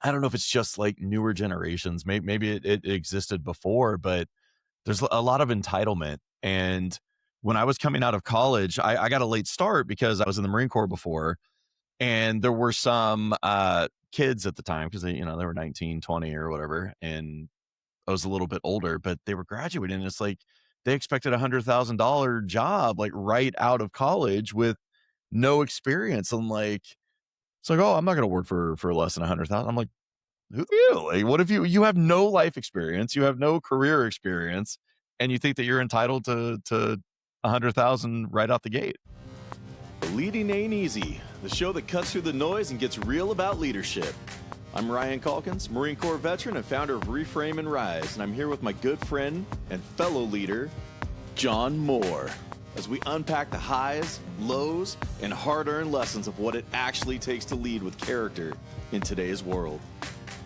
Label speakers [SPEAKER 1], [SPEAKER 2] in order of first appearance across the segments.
[SPEAKER 1] I don't know if it's just like newer generations. Maybe it existed before, but there's a lot of entitlement. And when I was coming out of college, I got a late start because I was in the Marine Corps before. And there were some kids at the time because they were 19, 20 or whatever. And I was a little bit older, but they were graduating. And it's like they expected $100,000 job like right out of college with no experience. And like, it's like, oh, I'm not going to work for less than 100,000. I'm like, who are you? Like, what if you have no life experience, you have no career experience, and you think that you're entitled to 100,000 right out the gate?
[SPEAKER 2] Leading Ain't Easy, the show that cuts through the noise and gets real about leadership. I'm Ryan Calkins, Marine Corps veteran and founder of Reframe and Rise, and I'm here with my good friend and fellow leader, John Moore, as we unpack the highs, lows, and hard-earned lessons of what it actually takes to lead with character in today's world.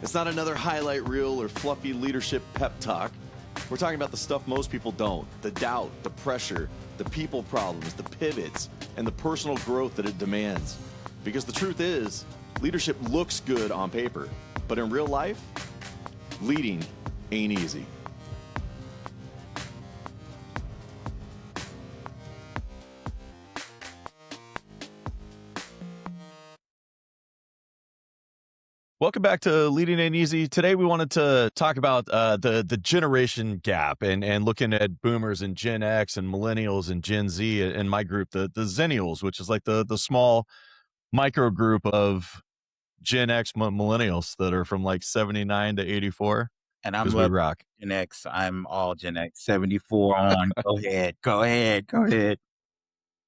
[SPEAKER 2] It's not another highlight reel or fluffy leadership pep talk. We're talking about the stuff most people don't, the doubt, the pressure, the people problems, the pivots, and the personal growth that it demands. Because the truth is, leadership looks good on paper, but in real life, leading ain't easy.
[SPEAKER 1] Welcome back to Leading Ain't Easy. Today we wanted to talk about the generation gap and looking at boomers and Gen X and millennials and Gen Z and my group, the Zennials, which is like the small micro group of Gen X millennials that are from like 79 to 84
[SPEAKER 3] And I'm
[SPEAKER 1] because we
[SPEAKER 3] love
[SPEAKER 1] rock.
[SPEAKER 3] Gen X. I'm all Gen X. 74 on. Go ahead. Go ahead. Go ahead.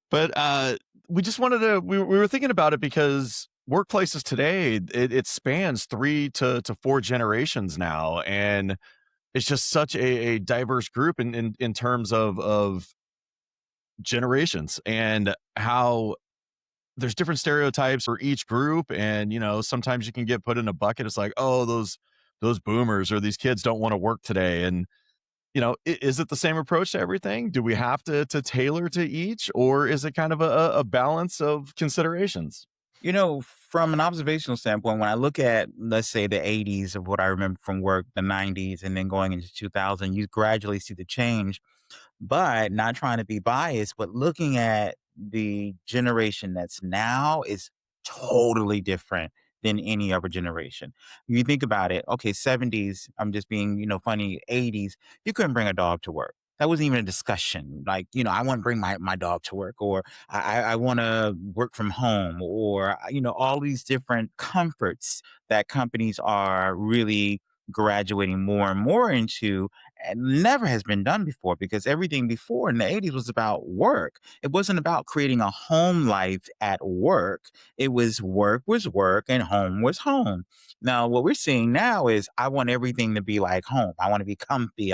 [SPEAKER 1] But we just wanted to, we were thinking about it because workplaces today, it spans 3 to 4 generations now. And it's just such a diverse group in terms of generations and how there's different stereotypes for each group. And, sometimes you can get put in a bucket. It's like, oh, those boomers or these kids don't want to work today. And is it the same approach to everything? Do we have to tailor to each, or is it kind of a balance of considerations?
[SPEAKER 3] From an observational standpoint, when I look at, let's say, the 80s of what I remember from work, the 90s, and then going into 2000, you gradually see the change. But not trying to be biased, but looking at the generation that's now is totally different than any other generation. You think about it, okay, 70s, I'm just being, funny, 80s, you couldn't bring a dog to work. That wasn't even a discussion. Like, I want to bring my dog to work, or I want to work from home, or, all these different comforts that companies are really graduating more and more into, and never has been done before, because everything before in the 80s was about work. It wasn't about creating a home life at work. It was work and home was home. Now, what we're seeing now is I want everything to be like home. I want to be comfy.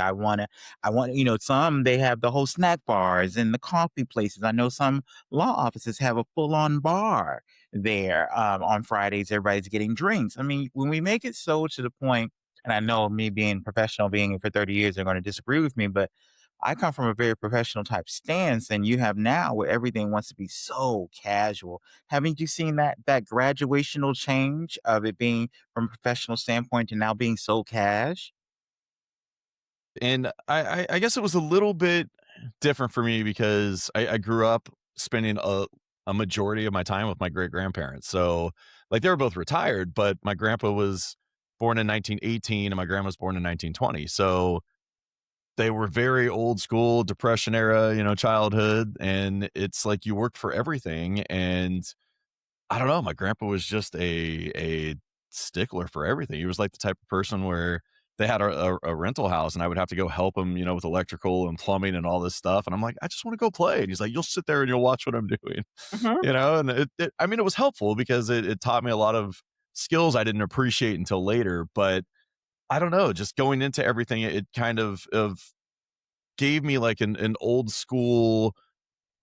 [SPEAKER 3] Some, they have the whole snack bars and the coffee places. I know some law offices have a full on bar there. On Fridays, everybody's getting drinks. I mean, when we make it so to the point, and I know me being professional, being here for 30 years, they're going to disagree with me, but I come from a very professional type stance, and you have now where everything wants to be so casual. Haven't you seen that graduational change of it being from a professional standpoint to now being so cash?
[SPEAKER 1] And I guess it was a little bit different for me because I grew up spending a majority of my time with my great grandparents. So like they were both retired, but my grandpa was born in 1918 and my grandma was born in 1920. So they were very old school depression era, childhood. And it's like you work for everything. And I don't know, my grandpa was just a stickler for everything. He was like the type of person where they had a rental house and I would have to go help him, with electrical and plumbing and all this stuff. And I'm like, I just want to go play. And he's like, you'll sit there and you'll watch what I'm doing,
[SPEAKER 3] Mhm.
[SPEAKER 1] and I mean, it was helpful because it taught me a lot of skills I didn't appreciate until later. But I don't know, just going into everything, it kind of gave me like an old school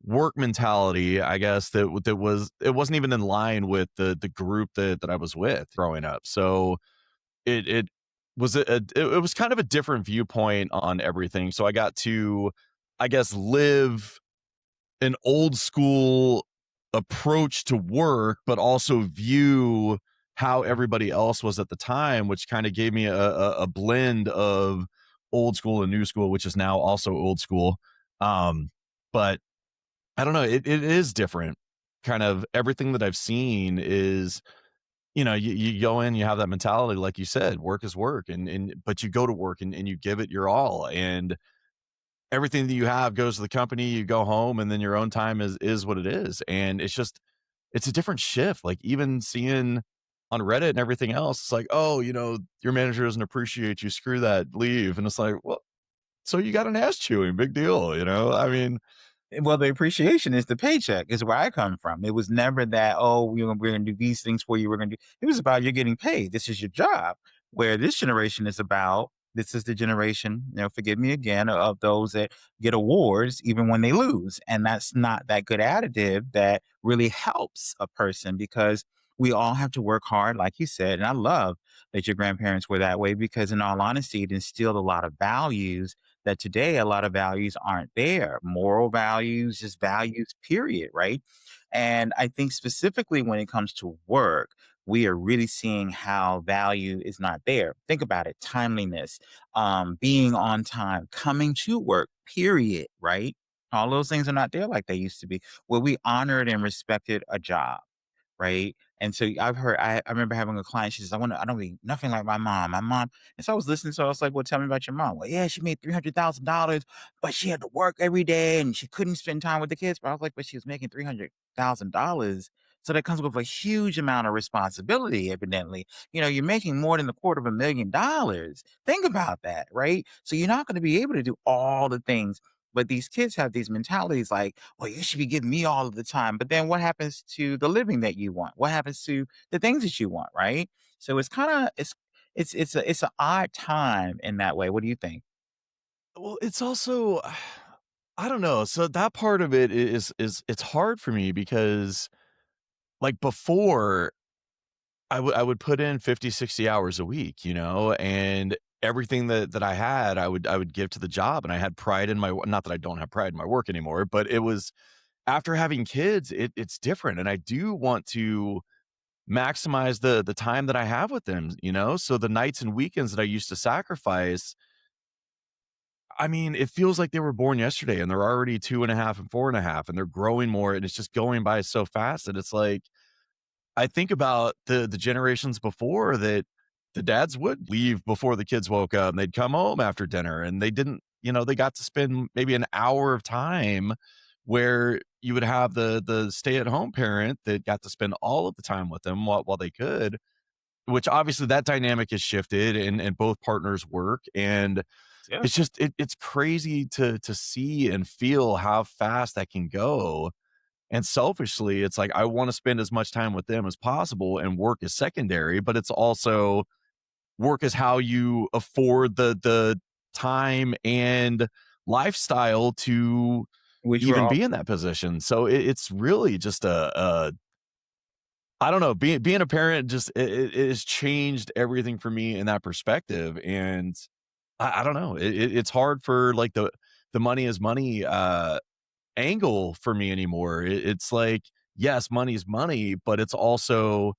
[SPEAKER 1] work mentality, I guess, it wasn't even in line with the group that I was with growing up. So it was it was kind of a different viewpoint on everything. So I got to, I guess, live an old school approach to work, but also view how everybody else was at the time, which kind of gave me a blend of old school and new school, which is now also old school. But I don't know, it is different. Kind of everything that I've seen is, you go in, you have that mentality, like you said, work is work, and but you go to work and you give it your all, and everything that you have goes to the company, you go home, and then your own time is what it is, and it's a different shift, like, even seeing on Reddit and everything else, it's like, "Oh, your manager doesn't appreciate you, screw that, leave," and it's like, "Well, so you got an ass chewing, big deal," you know? I mean,
[SPEAKER 3] Well, the appreciation is the paycheck, is where I come from. It was never that, oh, we're gonna do these things for you. We're gonna do it was about you're getting paid. This is your job. Where this generation is about, this is the generation, forgive me again, of those that get awards even when they lose. And that's not that good additive that really helps a person because we all have to work hard, like you said. And I love that your grandparents were that way because in all honesty, it instilled a lot of values that today a lot of values aren't there. Moral values, just values, period, right? And I think specifically when it comes to work, we are really seeing how value is not there. Think about it: timeliness, being on time, coming to work, period, right? All those things are not there like they used to be. Where we honored and respected a job, right? And so I remember having a client, she says, I don't be nothing like my mom. My mom, and so I was listening, so I was like, well, tell me about your mom. Well, yeah, she made $300,000, but she had to work every day and she couldn't spend time with the kids. But I was like, but she was making $300,000. So that comes with a huge amount of responsibility, evidently. You're making more than $250,000. Think about that, right? So you're not going to be able to do all the things. But these kids have these mentalities like, well, you should be giving me all of the time. But then what happens to the living that you want? What happens to the things that you want, right? So it's kind of it's an odd time in that way. What do you think?
[SPEAKER 1] well, it's also I don't know, so that part of it is it's hard for me because, like, before I would put in 50, 60 hours a week, and everything that I had, I would give to the job, and I had pride in my not that I don't have pride in my work anymore, but it was after having kids, it's different, and I do want to maximize the time that I have with them, so the nights and weekends that I used to sacrifice, I mean, it feels like they were born yesterday, and they're already 2.5 and 4.5, and they're growing more, and it's just going by so fast, and it's like I think about the generations before that the dads would leave before the kids woke up, and they'd come home after dinner, and they didn't they got to spend maybe an hour of time where you would have the stay-at-home parent that got to spend all of the time with them while they could, which obviously that dynamic has shifted and both partners work, and
[SPEAKER 3] Yeah.
[SPEAKER 1] it's just it's crazy to see and feel how fast that can go, and selfishly, it's like I wanna spend as much time with them as possible, and work is secondary, but it's also work is how you afford the time and lifestyle to
[SPEAKER 3] Which we're
[SPEAKER 1] even
[SPEAKER 3] all
[SPEAKER 1] be in that position. So it's really just a I don't know, being a parent just it has changed everything for me in that perspective, and I don't know, it's hard for, like, the money is money, angle for me anymore. It's like, yes, money is money, but it's also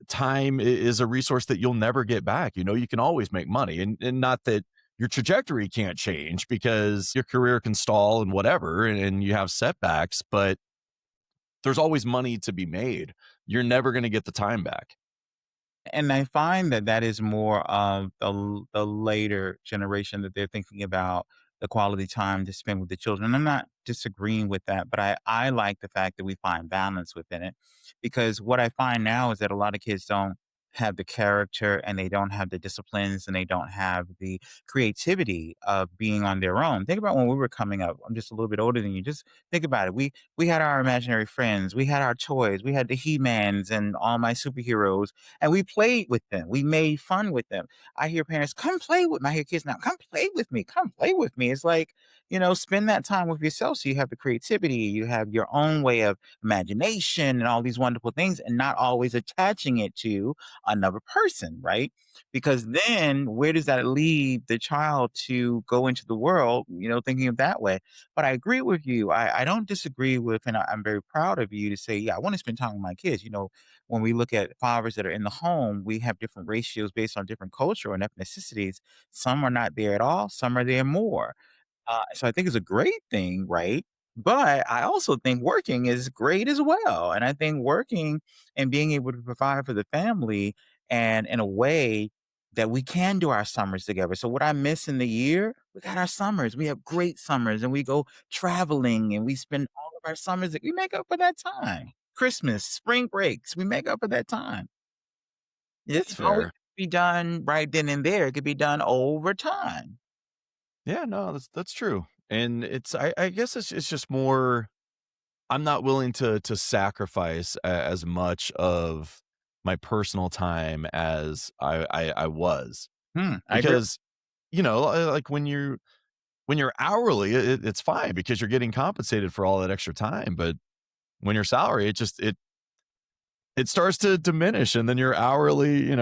[SPEAKER 1] time is a resource that you'll never get back. You can always make money, and not that your trajectory can't change because your career can stall and whatever, and you have setbacks, but there's always money to be made. You're never going to get the time back.
[SPEAKER 3] And I find that that is more of the later generation that they're thinking about the quality time to spend with the children. And I'm not disagreeing with that, but I like the fact that we find balance within it. Because what I find now is that a lot of kids don't have the character and they don't have the disciplines and they don't have the creativity of being on their own. Think about when we were coming up. I'm just a little bit older than you. Just think about it. We had our imaginary friends, we had our toys, we had the He-Mans and all my superheroes, and we played with them. We made fun with them. I hear parents, come play with me. I hear kids now, come play with me. Come play with me. It's like, spend that time with yourself so you have the creativity, you have your own way of imagination and all these wonderful things, and not always attaching it to another person, right? Because then where does that leave the child to go into the world, thinking of that way? But I agree with you. I don't disagree with, and I'm very proud of you to say, yeah, I want to spend time with my kids. When we look at fathers that are in the home, we have different ratios based on different culture and ethnicities. Some are not there at all, some are there more. So I think it's a great thing, right? But I also think working is great as well. And I think working and being able to provide for the family and in a way that we can do our summers together. So what I miss in the year, we got our summers. We have great summers and we go traveling and we spend all of our summers. We make up for that time. Christmas, spring breaks, we make up for that time.
[SPEAKER 1] That's
[SPEAKER 3] It's always
[SPEAKER 1] fair.
[SPEAKER 3] be done right then and there. It could be done over time.
[SPEAKER 1] Yeah, no, that's true. And I guess it's just more I'm not willing to sacrifice as much of my personal time as I was
[SPEAKER 3] I agree.
[SPEAKER 1] because like when you're hourly, it's fine because you're getting compensated for all that extra time. But when you're salary, it starts to diminish, and then your hourly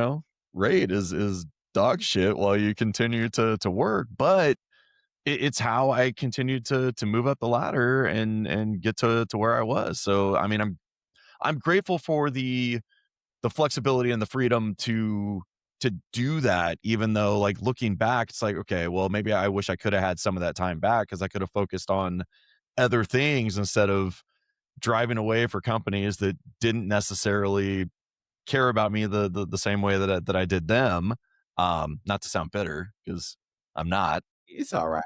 [SPEAKER 1] rate is dog shit while you continue to work. But it's how I continued to move up the ladder and get to where I was. So I mean, I'm grateful for the flexibility and the freedom to do that, even though like looking back, it's like, okay, well, maybe I wish I could have had some of that time back because I could have focused on other things instead of driving away for companies that didn't necessarily care about me the same way that I did them. Not to sound bitter because I'm not.
[SPEAKER 3] It's all right.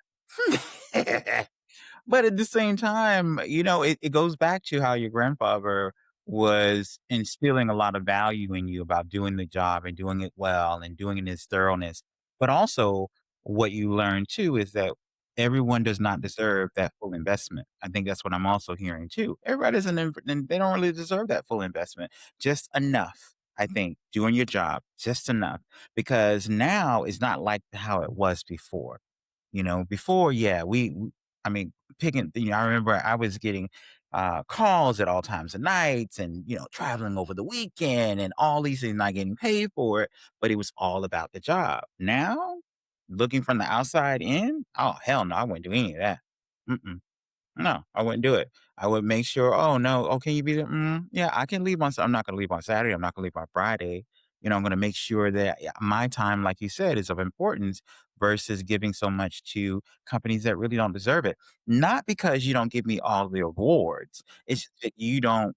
[SPEAKER 3] But at the same time, it goes back to how your grandfather was instilling a lot of value in you about doing the job and doing it well and doing it in its thoroughness. But also, what you learn too is that everyone does not deserve that full investment. I think that's what I'm also hearing too. Everybody doesn't, and they don't really deserve that full investment. Just enough, I think, doing your job, just enough. Because now it's not like how it was before. Before, yeah, I mean, I remember I was getting calls at all times of nights and, traveling over the weekend and all these things, not getting paid for it, but it was all about the job. Now, looking from the outside in, oh, hell no, I wouldn't do any of that. Mm-mm. No, I wouldn't do it. I would make sure, "Oh, no. Oh, can you be there? Yeah, I can leave on I'm not gonna leave on Saturday. I'm not gonna leave on Friday." I'm gonna make sure that, yeah, my time, like you said, is of importance versus giving so much to companies that really don't deserve it. Not because you don't give me all the awards. It's just that you don't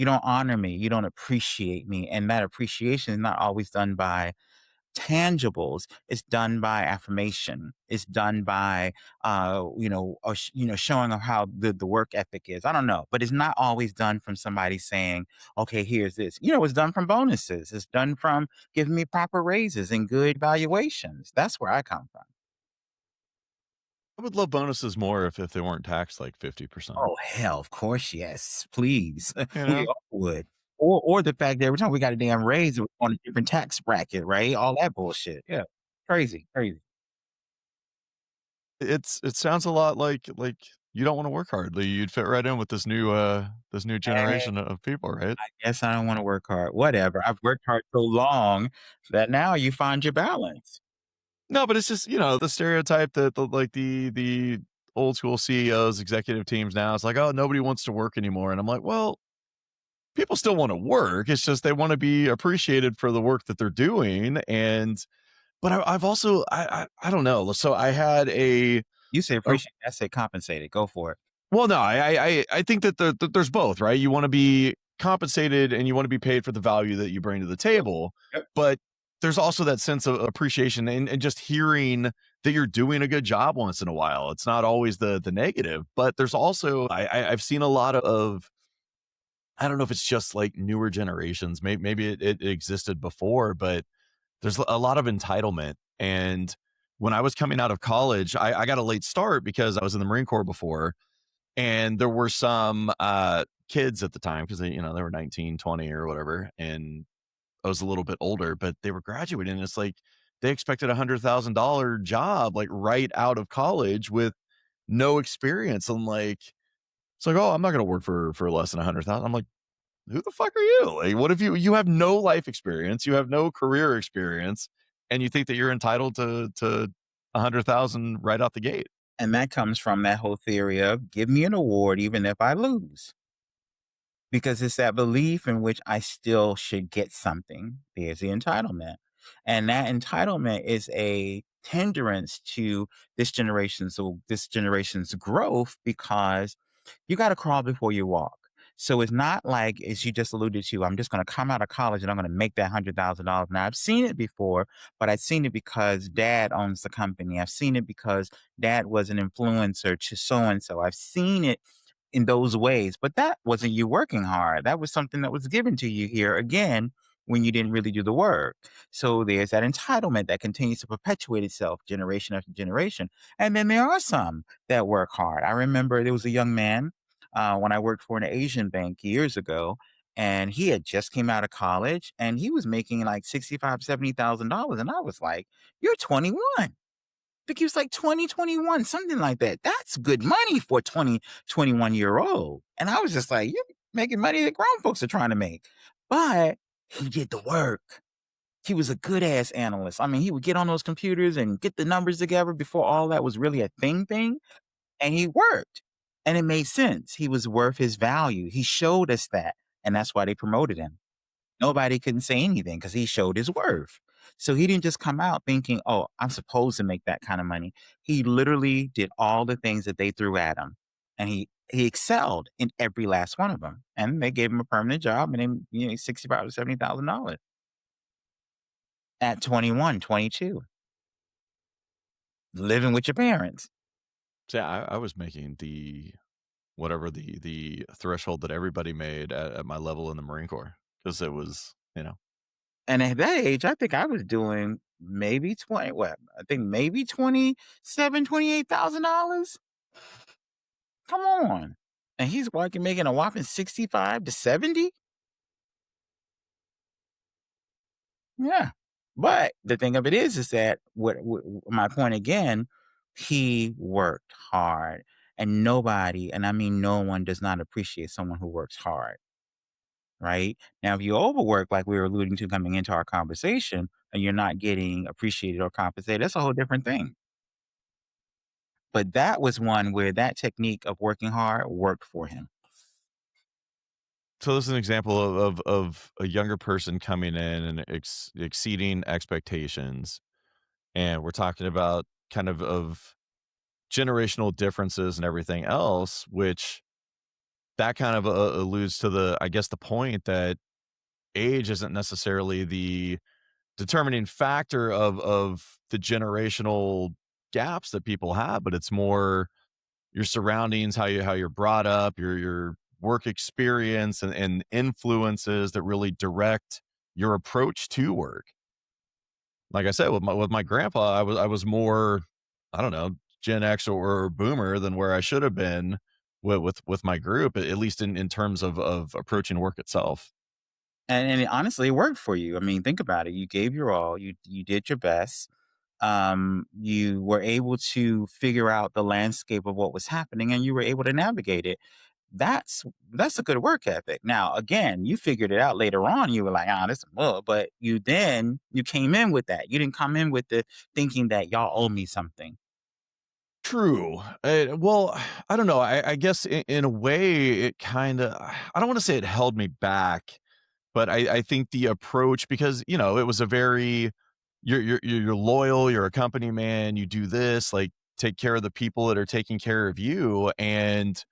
[SPEAKER 3] honor me, you don't appreciate me, and that appreciation is not always done by tangibles. It's done by affirmation. It's done by, showing of how the work ethic is. I don't know, but it's not always done from somebody saying, "Okay, here's this." It's done from bonuses. It's done from giving me proper raises and good valuations. That's where I come from.
[SPEAKER 1] I would love bonuses more if they weren't taxed like 50%.
[SPEAKER 3] Oh hell, of course, yes, please.
[SPEAKER 1] You
[SPEAKER 3] We
[SPEAKER 1] know?
[SPEAKER 3] all would. Or the fact that every time we got a damn raise, we're on a different tax bracket, right? All that bullshit. Yeah, crazy, crazy.
[SPEAKER 1] It sounds a lot like you don't wanna work hard. Like, you'd fit right in with this new generation of people, right?
[SPEAKER 3] Guess I don't wanna work hard. Whatever. I've worked hard so long that now you find your balance.
[SPEAKER 1] No, but it's just, the stereotype that the old school CEOs, executive teams now, it's like, "Oh, nobody wants to work anymore." And I'm like, "Well, people still wanna work. It's just they wanna be appreciated for the work that they're doing." And but I've also I don't know. So I had
[SPEAKER 3] You say
[SPEAKER 1] a
[SPEAKER 3] appreciate, I say compensated. Go for it.
[SPEAKER 1] well, no, I think that there's both, right? You wanna be compensated and you wanna be paid for the value that you bring to the
[SPEAKER 3] Yep,
[SPEAKER 1] table,
[SPEAKER 3] yep.
[SPEAKER 1] but there's also that sense of appreciation and just hearing that you're doing a good job once in a while. It's not always the negative, but there's also I've seen a lot of I don't know if it's just like newer generations, maybe it existed before, but there's a lot of entitlement. And when I was coming out of college, I got a late start because I was in the Marine Corps before, and there were some kids at the time because they were 19, 20, or whatever, and I was a little bit older, but they were graduating, and it's like they expected $100,000 job like right out of college with no experience. And like, it's like, oh, I'm not going to work for less than 100,000. I'm like, who the fuck are you? Like, what if you have no life experience, you have no career experience, and you think that you're entitled to 100,000 right out the gate?
[SPEAKER 3] And that comes from that whole theory of give me an award even if I lose. Because it's that belief in which I still should get something. There's the entitlement. And that entitlement is a hindrance to this generation's growth because you got to crawl before you walk. So it's not like, as you just alluded to, I'm just going to come out of college and I'm going to make that $100,000. Now I've seen it before, but I've seen it because dad owns the company. I've seen it because dad was an influencer to so and so. I've seen it in those ways. But that wasn't you working hard. That was something that was given to you here again when you didn't really do the work. So there's that entitlement that continues to perpetuate itself generation after generation. And then there are some that work hard. I remember there was a young man when I worked for an Asian bank years ago. And he had just came out of college and he was making like 65, $70,000. And I was like, you're 21. Think he was like 20, 21, something like that. That's good money for a 20, 21-year-old. And I was just like, you're making money that grown folks are trying to make. But he did the work. He was a good ass analyst. I mean, he would get on those computers and get the numbers together before all that was really a thing. And he worked. And it made sense. He was worth his value. He showed us that. And that's why they promoted him. Nobody couldn't say anything because he showed his worth. So he didn't just come out thinking, "Oh, I'm supposed to make that kind of money." He literally did all the things that they threw at him, and he excelled in every last one of them. And they gave him a permanent job, and then 65 to $70,000 at 21, 22, living with your parents.
[SPEAKER 1] So yeah, I was making the whatever the threshold that everybody made at my level in the Marine Corps, because it was,
[SPEAKER 3] And at that age, I think I was doing maybe 20. What I think maybe 27, $28,000. Come on. And he's working making a whopping 65 to 70? Yeah. But the thing of it is that what my point again, he worked hard. And nobody, and I mean no one, does not appreciate someone who works hard. Right? Now, if you overwork, like we were alluding to coming into our conversation, and you're not getting appreciated or compensated, that's a whole different thing. But that was one where that technique of working hard worked for him.
[SPEAKER 1] so this is an example of a younger person coming in and exceeding expectations, and we're talking about kind of generational differences and everything else, which that kind of alludes to the, I guess, the point that age isn't necessarily the determining factor of the generational gaps that people have, but it's more your surroundings, how you're brought up, your work experience and influences that really direct your approach to work. Like I said, with my grandpa, I was more, I don't know, Gen X or boomer than where I should have been with my group, at least in terms of approaching work itself.
[SPEAKER 3] And it honestly worked for you. I mean, think about it. You gave your all. You did your best. You were able to figure out the landscape of what was happening, and you were able to navigate it. That's a good work ethic. Now, again, you figured it out later on. You were like, "Ah, this," well, but you came in with that. You didn't come in with the thinking that y'all owe me something.
[SPEAKER 1] True. Well, I don't know. I guess in a way, it kind of, I don't want to say it held me back, but I think the approach, because, it was a very, you're loyal, you're a company man, you do this, like take care of the people that are taking care of you. And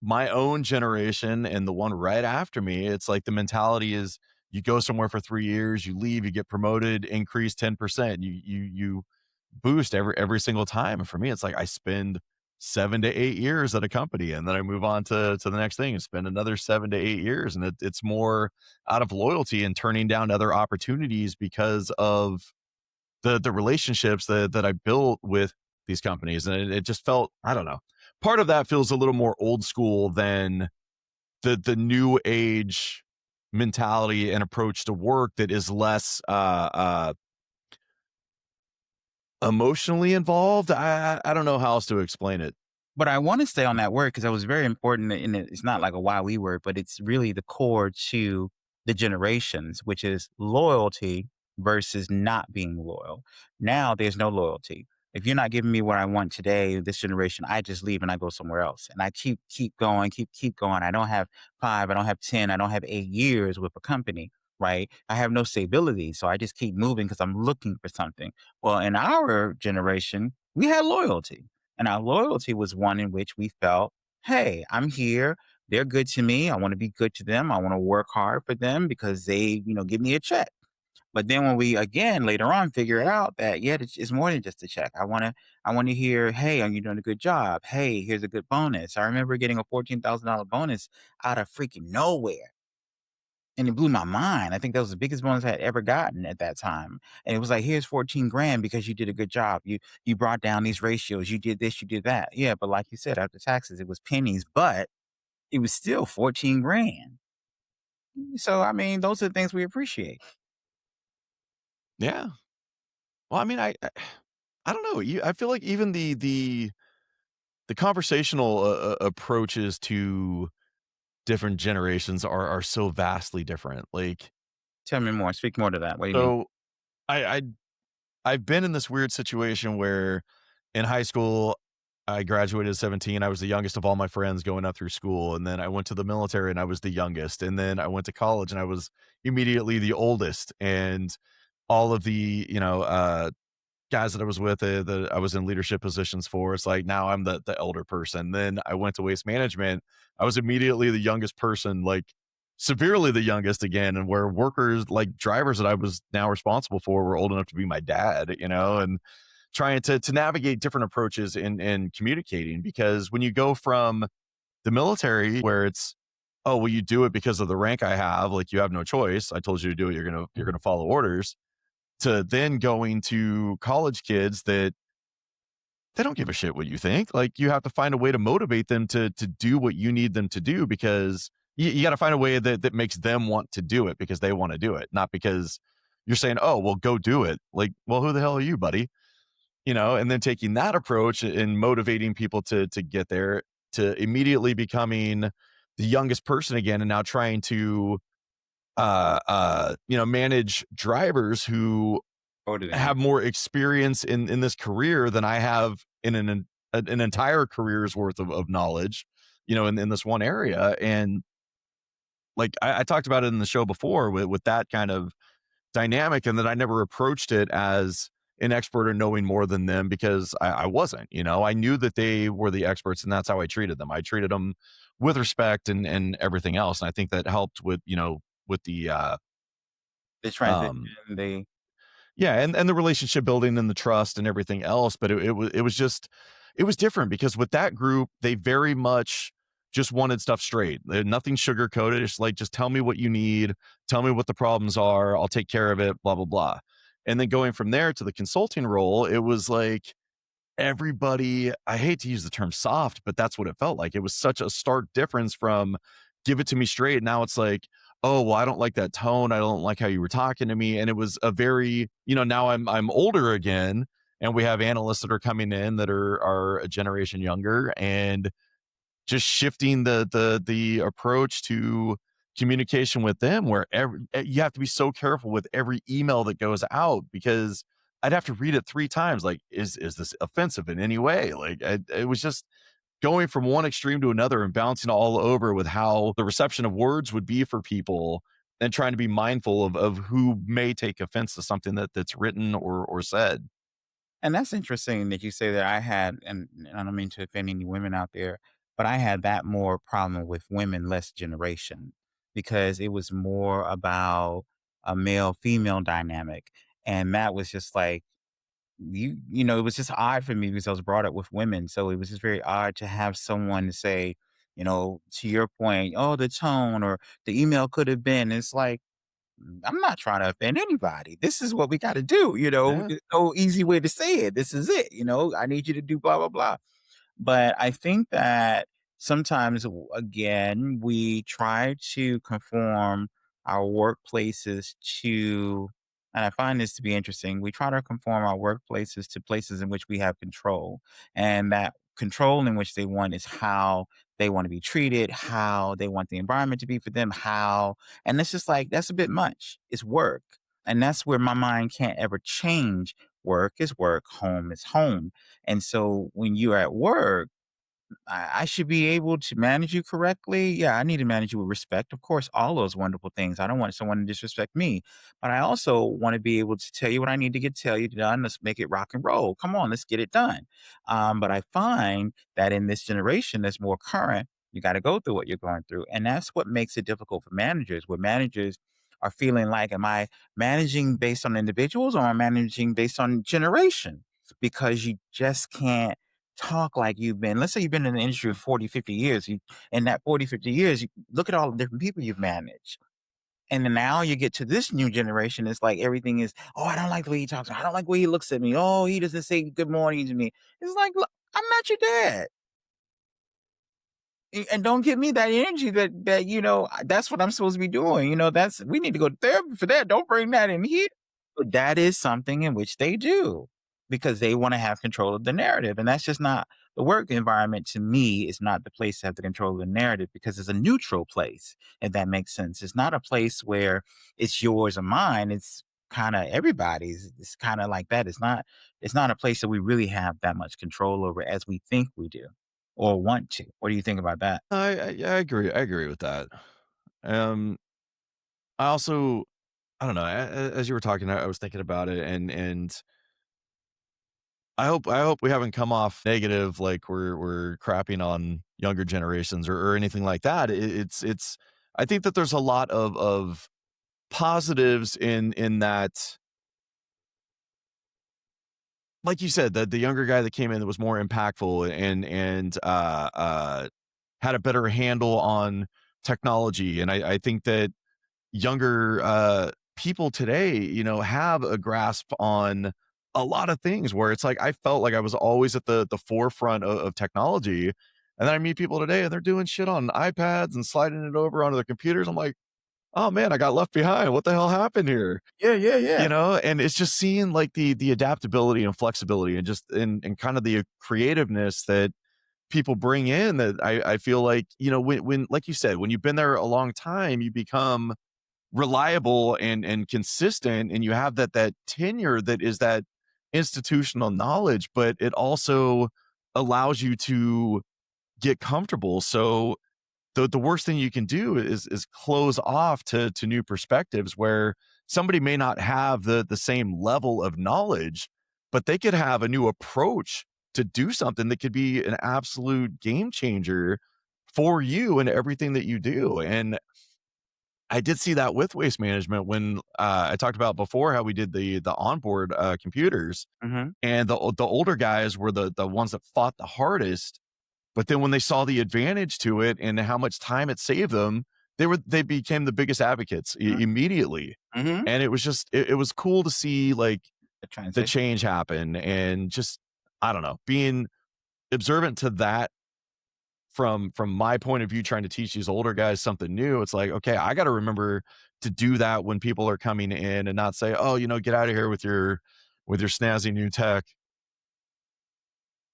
[SPEAKER 1] my own generation and the one right after me, it's like the mentality is you go somewhere for 3 years, you leave, you get promoted, increase 10%. You boost every single time. And for me, it's like I spend 7 to 8 years at a company, and then I move on to the next thing and spend another 7 to 8 years. And it's more out of loyalty and turning down other opportunities because of the relationships that I built with these companies. And it just felt, I don't know. Part of that feels a little more old school than the new age mentality and approach to work that is less emotionally involved. I don't know how else to explain it.
[SPEAKER 3] But I wanna stay on that word because that was very important, and it's not like a why we word, but it's really the core to the generations, which is loyalty versus not being loyal. Now there's no loyalty. If you're not giving me what I want today, this generation, I just leave and I go somewhere else. And I keep going, keep going. I don't have 5, I don't have 10, I don't have 8 years with a company, right? I have no stability, so I just keep moving because 'cause I'm looking for something. Well, in our generation, we had loyalty. And our loyalty was one in which we felt, hey, I'm here. They're good to me. I want to be good to them. I want to work hard for them because they, give me a check. But then when we again later on figure it out that yeah, it's more than just a check. I want to hear, hey, are you doing a good job? Hey, here's a good bonus. I remember getting a $14,000 bonus out of freaking nowhere. And it blew my mind. I think that was the biggest bonus I had ever gotten at that time. And it was like, here's 14 grand because you did a good job. You brought down these ratios. You did this, you did that. Yeah, but like you said, after taxes, it was pennies, but it was still 14 grand. So I mean, those are the things we appreciate.
[SPEAKER 1] Yeah. Well, I mean, I don't know. I feel like even the conversational approaches to different generations are so vastly different. Like,
[SPEAKER 3] Tell me more. Speak more to that. What do you mean?
[SPEAKER 1] so I I've been in this weird situation where in high school I graduated at 17. I was the youngest of all my friends going up through school, and then I went to the military and I was the youngest, and then I went to college and I was immediately the oldest, and all of the guys that I was with, that I was in leadership positions for, it's like now I'm the elder person. Then I went to waste management. I was immediately the youngest person, like severely the youngest again, and where workers like drivers that I was now responsible for were old enough to be my dad, and trying to navigate different approaches in communicating because when you go from the military where it's, oh well, you do it because of the rank I have, like you have no choice. I told you to do it, you're gonna follow orders, to then going to college kids that they don't give a shit what you think. Like you have to find a way to motivate them to do what you need them to do because you got to find a way that makes them want to do it because they want to do it, not because you're saying, "Oh, well, go do it." Like, well, who the hell are you, buddy? And then taking that approach and motivating people to get there, to immediately becoming the youngest person again, and now trying to manage drivers who
[SPEAKER 3] Older than you.
[SPEAKER 1] have more experience in this career than I have in an entire career's worth of knowledge, in this one area. And like I talked about it in the show before with that kind of dynamic, and that I never approached it as an expert or knowing more than them because I wasn't. I knew that they were the experts, and that's how I treated them. I treated them with respect and everything else. And I think that helped with the
[SPEAKER 3] The transition,
[SPEAKER 1] um
[SPEAKER 3] they
[SPEAKER 1] yeah, and the relationship building and the trust and everything else, but it was just it was different because with that group, they very much just wanted stuff straight. They had nothing sugar coated. It's like, just tell me what you need, tell me what the problems are, I'll take care of it, blah blah blah. And then going from there to the consulting role, it was like everybody, I hate to use the term soft, but that's what it felt like. It was such a stark difference from give it to me straight. Now it's like, oh, well, I don't like that tone. I don't like how you were talking to me. And it was a very, now I'm older again, and we have analysts that are coming in that are a generation younger, and just shifting the approach to communication with them, where you have to be so careful with every email that goes out because I'd have to read it 3 times. Like, is this offensive in any way? Like, it was just going from one extreme to another and bouncing all over with how the reception of words would be for people, and trying to be mindful of who may take offense to something that's written or said.
[SPEAKER 3] and that's interesting that you say that I had, and I don't mean to offend any women out there, but I had that more problem with women, less generation, because it was more about a male female dynamic. And that was just like, it was just odd for me because I was brought up with women. So it was just very odd to have someone say, to your point, oh, the tone or the email could have been. It's like, I'm not trying to offend anybody. This is what we got to do.
[SPEAKER 1] Yeah.
[SPEAKER 3] There's no easy way to say it. This is it. I need you to do blah, blah, blah. But I think that sometimes, again, we try to conform our workplaces to, and I find this to be interesting. We try to conform our workplaces to places in which we have control. And that control in which they want is how they want to be treated, how they want the environment to be for them, how, and it's just like, that's a bit much. It's work. And that's where my mind can't ever change. Work is work, home is home. And so when you're at work, I should be able to manage you correctly. Yeah, I need to manage you with respect. Of course, all those wonderful things. I don't want someone to disrespect me, but I also want to be able to tell you what I need to get tell you done. Let's make it rock and roll. Come on, let's get it done. But I find that in this generation that's more current, you got to go through what you're going through, and that's what makes it difficult for managers. Where managers are feeling like, am I managing based on individuals or am I managing based on generation? Because you just can't talk like you've been, let's say you've been in the industry for 40, 50 years. You, in that 40, 50 years, you look at all the different people you've managed. And then now you get to this new generation, it's like everything is, oh, I don't like the way he talks. I don't like the way he looks at me. Oh, he doesn't say good morning to me. It's like, look, I'm not your dad. And don't give me that energy that that's what I'm supposed to be doing. That's, we need to go to therapy for that. Don't bring that in here. But that is something in which they do because they want to have control of the narrative. And that's just not the work environment. To me, is not the place to have the control of the narrative because it's a neutral place, if that makes sense. It's not a place where it's yours or mine. It's kind of everybody's. It's kind of like that. It's not a place that we really have that much control over as we think we do or want to. What do you think about that?
[SPEAKER 1] I agree. I agree with that. Um, I also, I don't know. As you were talking, I was thinking about it, and I hope we haven't come off negative, like we're crapping on younger generations or anything like that. It's. I think that there's a lot of positives in that, like you said, the younger guy that came in that was more impactful and had a better handle on technology, and I think that younger people today, have a grasp on a lot of things where it's like I felt like I was always at the forefront of technology. And then I meet people today and they're doing shit on iPads and sliding it over onto their computers. I'm like, oh man, I got left behind. What the hell happened here?
[SPEAKER 3] Yeah, yeah, yeah.
[SPEAKER 1] And it's just seeing like the adaptability and flexibility and just and kind of the creativeness that people bring in that I feel like, when like you said, when you've been there a long time, you become reliable and consistent, and you have that tenure that is that institutional knowledge, but it also allows you to get comfortable. So the worst thing you can do is close off to new perspectives where somebody may not have the same level of knowledge, but they could have a new approach to do something that could be an absolute game changer for you and everything that you do. And I did see that with waste management when I talked about before how we did the onboard computers,
[SPEAKER 3] Hmm.
[SPEAKER 1] and the older guys were the ones that fought the hardest. But then when they saw the advantage to it and how much time it saved them, they became the biggest advocates immediately.
[SPEAKER 3] Hmm.
[SPEAKER 1] And it was just it was cool to see like
[SPEAKER 3] The
[SPEAKER 1] the
[SPEAKER 3] transition.
[SPEAKER 1] change happen, and just I don't know, being observant to that from my point of view, trying to teach these older guys something new. It's like, okay, I got to remember to do that when people are coming in and not say, oh, get out of here with your snazzy new tech.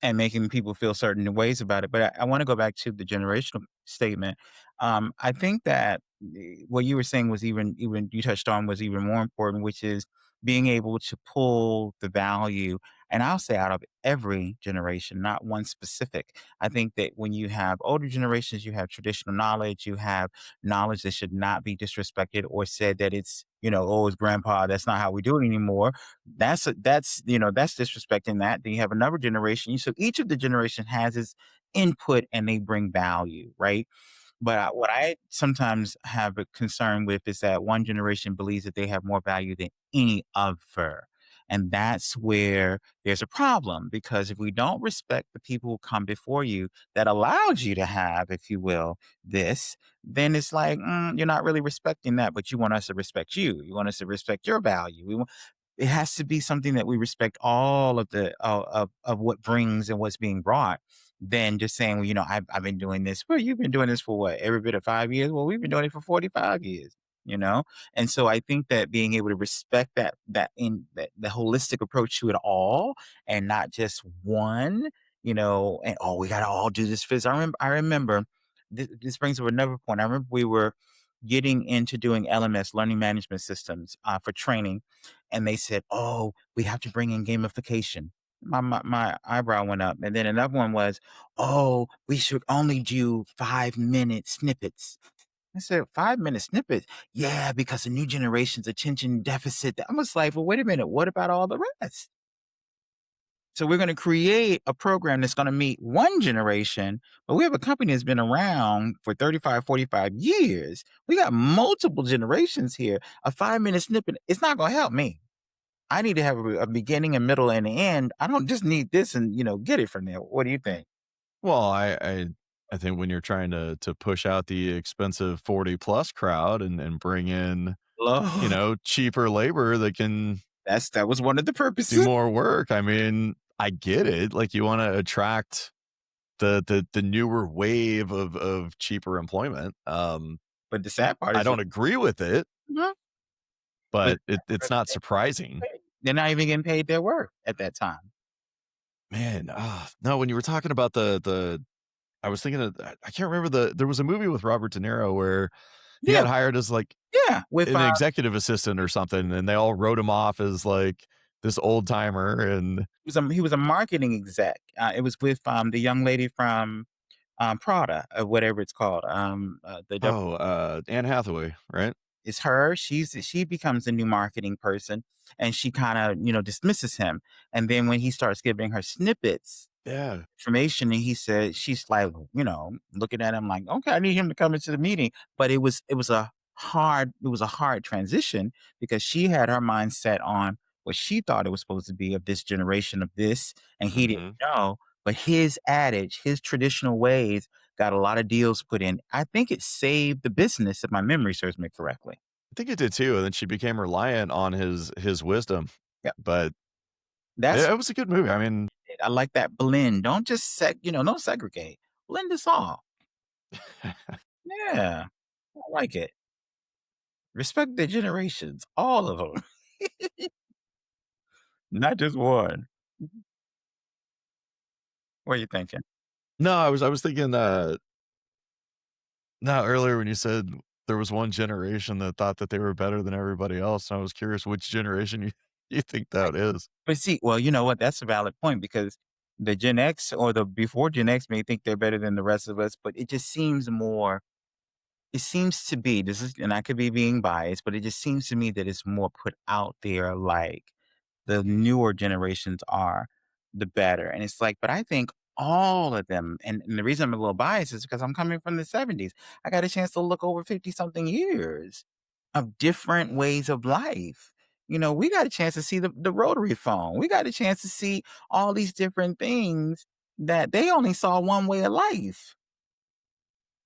[SPEAKER 3] And making people feel certain ways about it. But I want to go back to the generational statement. I think that what you were saying was even you touched on was even more important, which is being able to pull the value. And I'll say out of every generation, not one specific. I think that when you have older generations, you have traditional knowledge, you have knowledge that should not be disrespected or said that it's, oh, it's grandpa. That's not how we do it anymore. That's disrespecting that. Then you have another generation. So each of the generation has its input and they bring value, right? But what I sometimes have a concern with is that one generation believes that they have more value than any other. And that's where there's a problem because if we don't respect the people who come before you that allowed you to have, if you will, this, then it's like, you're not really respecting that, but you want us to respect you. You want us to respect your value. It has to be something that we respect all of the of what brings and what's being brought than just saying, well, I've been doing this. Well, you've been doing this for what? Every bit of 5 years? Well, we've been doing it for 45 years, you know? And so I think that being able to respect that the holistic approach to it all and not just one and oh, we got to all do this physics. I remember this brings up another point. I remember we were getting into doing LMS, learning management systems, for training, and they said, "Oh, we have to bring in gamification." My eyebrow went up, and then another one was, "Oh, we should only do 5-minute snippets." I said, 5-minute snippets? Yeah, because the new generation's attention deficit. I was like, well, wait a minute. What about all the rest? So we're going to create a program that's going to meet one generation, but we have a company that's been around for 35, 45 years. We got multiple generations here. A 5-minute snippet, it's not going to help me. I need to have a beginning, a middle, and an end. I don't just need this and, get it from there. What do you think?
[SPEAKER 1] Well, I think when you're trying to push out the expensive 40 plus crowd and bring in,
[SPEAKER 3] Lord,
[SPEAKER 1] cheaper labor that can
[SPEAKER 3] that was one of the
[SPEAKER 1] do
[SPEAKER 3] purposes.
[SPEAKER 1] more work. I mean, I get it. Like you want to attract the newer wave of cheaper employment.
[SPEAKER 3] But the sad part
[SPEAKER 1] I
[SPEAKER 3] is
[SPEAKER 1] don't agree with it,
[SPEAKER 3] Mhm. But
[SPEAKER 1] but it's not surprising.
[SPEAKER 3] they're not even getting paid their worth at that time.
[SPEAKER 1] Man, no, when you were talking about the I was thinking of I can't remember there was a movie with Robert De Niro where he
[SPEAKER 3] Yeah,
[SPEAKER 1] got hired as, like,
[SPEAKER 3] yeah, with,
[SPEAKER 1] an executive assistant or something, and they all wrote him off as, like, this old timer and
[SPEAKER 3] he was a marketing exec. It was with, the young lady from, Prada, or whatever it's called, the
[SPEAKER 1] Anne Hathaway, right?
[SPEAKER 3] it's her. She becomes a new marketing person, and she kinda, dismisses him, and then when he starts giving her snippets
[SPEAKER 1] Yeah.
[SPEAKER 3] information, and he said she's like, looking at him like, "Okay, I need him to come into the meeting." But it was a hard transition because she had her mind set on what she thought it was supposed to be of this generation of this, and he didn't
[SPEAKER 1] Mhm.
[SPEAKER 3] know. But his adage, his traditional ways got a lot of deals put in. I think it saved the business, if my memory serves me correctly.
[SPEAKER 1] I think it did too, and then she became reliant on his wisdom,
[SPEAKER 3] Yeah.
[SPEAKER 1] but
[SPEAKER 3] That's
[SPEAKER 1] it was a good movie. I mean,
[SPEAKER 3] it. I like that blend. Don't just don't segregate. Blend us all. Yeah. I like it. Respect the generations, all of them, not just one. What are you thinking?
[SPEAKER 1] no, I was thinking, no, earlier when you said there was one generation that thought that they were better than everybody else, and I was curious which generation you you think that is.
[SPEAKER 3] But see, well, you know what? That's a valid point because the Gen X or the before Gen X may think they're better than the rest of us, but it seems to be, this is, and I could be being biased, but it just seems to me that it's more put out there like the newer generations are, the better. And it's like, but I think all of them, and the reason I'm a little biased is because I'm coming from the 70s. I got a chance to look over 50 something years of different ways of life. We got a chance to see the rotary phone. We got a chance to see all these different things that they only saw one way of life.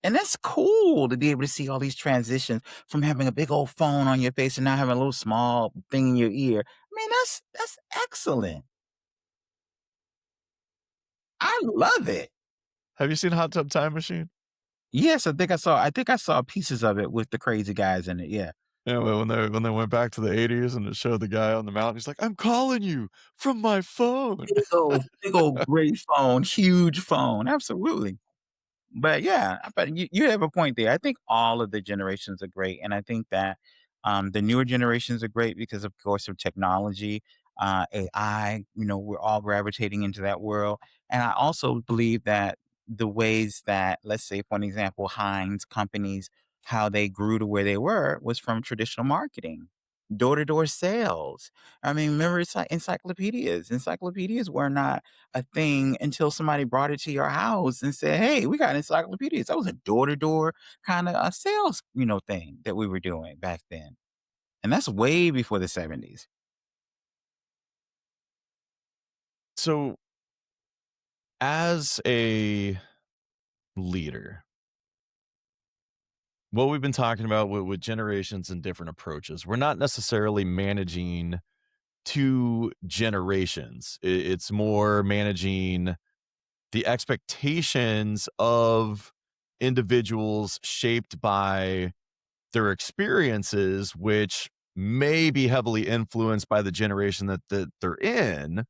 [SPEAKER 3] And that's cool to be able to see all these transitions from having a big old phone on your face and now having a little small thing in your ear. I mean, that's excellent. I love it.
[SPEAKER 1] Have you seen Hot Tub Time Machine?
[SPEAKER 3] Yes, I think I saw pieces of it with the crazy guys in it. Yeah.
[SPEAKER 1] Yeah, well, when they went back to the '80s and it showed the guy on the mountain, he's like, "I'm calling you from my phone."
[SPEAKER 3] Big old great phone, huge phone. Absolutely. But yeah, but you have a point there. I think all of the generations are great, and I think that the newer generations are great because, of course, of technology, AI. We're all gravitating into that world, and I also believe that the ways that, let's say, for an example, Heinz companies, how they grew to where they were was from traditional marketing, door-to-door sales. I mean, remember, it's like encyclopedias. Encyclopedias were not a thing until somebody brought it to your house and said, "Hey, we got encyclopedias." That was a door-to-door kinda a sales, thing that we were doing back then, and that's way before the '70s.
[SPEAKER 1] So, as a leader, what we've been talking about with generations and different approaches, we're not necessarily managing 2 generations. It's more managing the expectations of individuals shaped by their experiences, which may be heavily influenced by the generation that they're in,